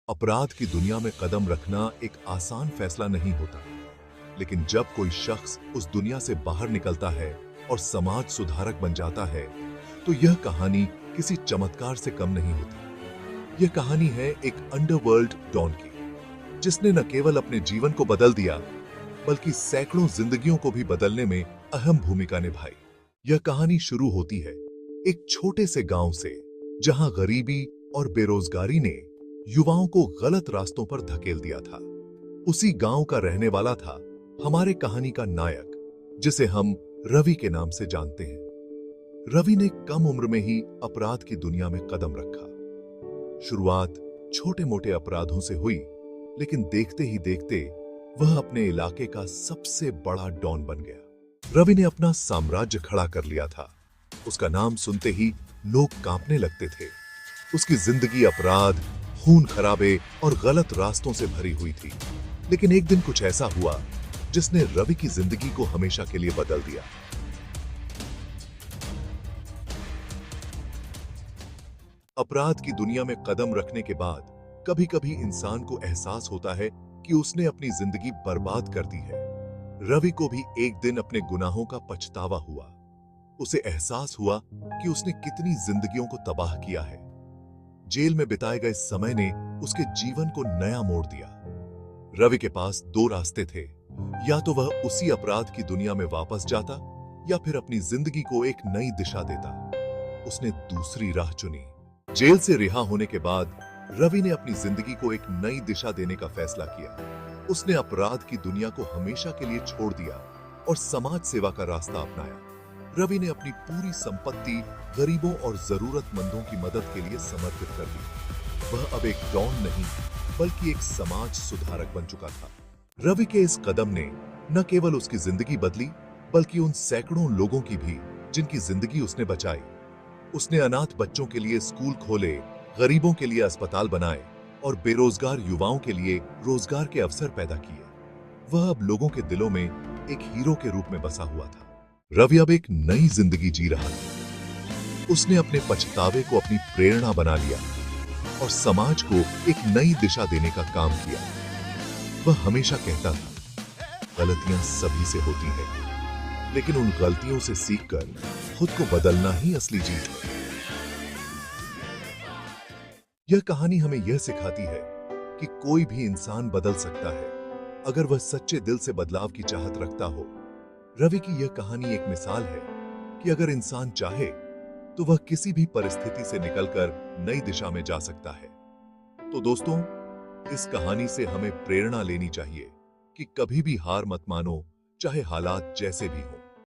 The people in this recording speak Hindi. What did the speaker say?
अपराध की दुनिया में कदम रखना एक आसान फैसला नहीं होता, लेकिन जब कोई शख्स उस दुनिया से बाहर निकलता है और समाज सुधारक बन जाता है, तो यह कहानी किसी चमत्कार से कम नहीं होती। यह कहानी है एक अंडरवर्ल्ड डॉन की, जिसने न केवल अपने जीवन को बदल दिया, बल्कि सैकड़ों जिंदगियों को भी बदलने में अहम भूमिका निभाई। यह कहानी शुरू होती है एक छोटे से गांव से, जहां गरीबी और बेरोजगारी ने युवाओं को गलत रास्तों पर धकेल दिया था। उसी गांव का रहने वाला था हमारे कहानी का नायक, जिसे हम रवि के नाम से जानते हैं। रवि ने कम उम्र में ही अपराध की दुनिया में कदम रखा। शुरुआत छोटे मोटे अपराधों से हुई, लेकिन देखते ही देखते वह अपने इलाके का सबसे बड़ा डॉन बन गया। रवि ने अपना साम्राज्य खड़ा कर लिया था। उसका नाम सुनते ही लोग कांपने लगते थे। उसकी जिंदगी अपराध, खून खराबे और गलत रास्तों से भरी हुई थी। लेकिन एक दिन कुछ ऐसा हुआ जिसने रवि की जिंदगी को हमेशा के लिए बदल दिया। अपराध की दुनिया में कदम रखने के बाद कभी कभी इंसान को एहसास होता है कि उसने अपनी जिंदगी बर्बाद कर दी है। रवि को भी एक दिन अपने गुनाहों का पछतावा हुआ। उसे एहसास हुआ कि उसने कितनी जिंदगियों को तबाह किया है। जेल में बिताए गए समय ने उसके जीवन को नया मोड़ दिया। रवि के पास दो रास्ते थे, या तो वह उसी अपराध की दुनिया में वापस जाता, या फिर अपनी जिंदगी को एक नई दिशा देता। उसने दूसरी राह चुनी। जेल से रिहा होने के बाद रवि ने अपनी जिंदगी को एक नई दिशा देने का फैसला किया। उसने अपराध की दुनिया को हमेशा के लिए छोड़ दिया और समाज सेवा का रास्ता अपनाया। रवि ने अपनी पूरी संपत्ति गरीबों और जरूरतमंदों की मदद के लिए समर्पित कर दी। वह अब एक डॉन नहीं, बल्कि एक समाज सुधारक बन चुका था। रवि के इस कदम ने न केवल उसकी जिंदगी बदली, बल्कि उन सैकड़ों लोगों की भी जिनकी जिंदगी उसने बचाई। उसने अनाथ बच्चों के लिए स्कूल खोले, गरीबों के लिए अस्पताल बनाए और बेरोजगार युवाओं के लिए रोजगार के अवसर पैदा किए। वह अब लोगों के दिलों में एक हीरो के रूप में बसा हुआ था। रवि अब एक नई जिंदगी जी रहा था। उसने अपने पछतावे को अपनी प्रेरणा बना लिया और समाज को एक नई दिशा देने का काम किया। वह हमेशा कहता था, गलतियां सभी से होती हैं, लेकिन उन गलतियों से सीखकर खुद को बदलना ही असली जीत है। यह कहानी हमें यह सिखाती है कि कोई भी इंसान बदल सकता है, अगर वह सच्चे दिल से बदलाव की चाहत रखता हो। रवि की यह कहानी एक मिसाल है कि अगर इंसान चाहे तो वह किसी भी परिस्थिति से निकलकर नई दिशा में जा सकता है। तो दोस्तों, इस कहानी से हमें प्रेरणा लेनी चाहिए कि कभी भी हार मत मानो, चाहे हालात जैसे भी हों।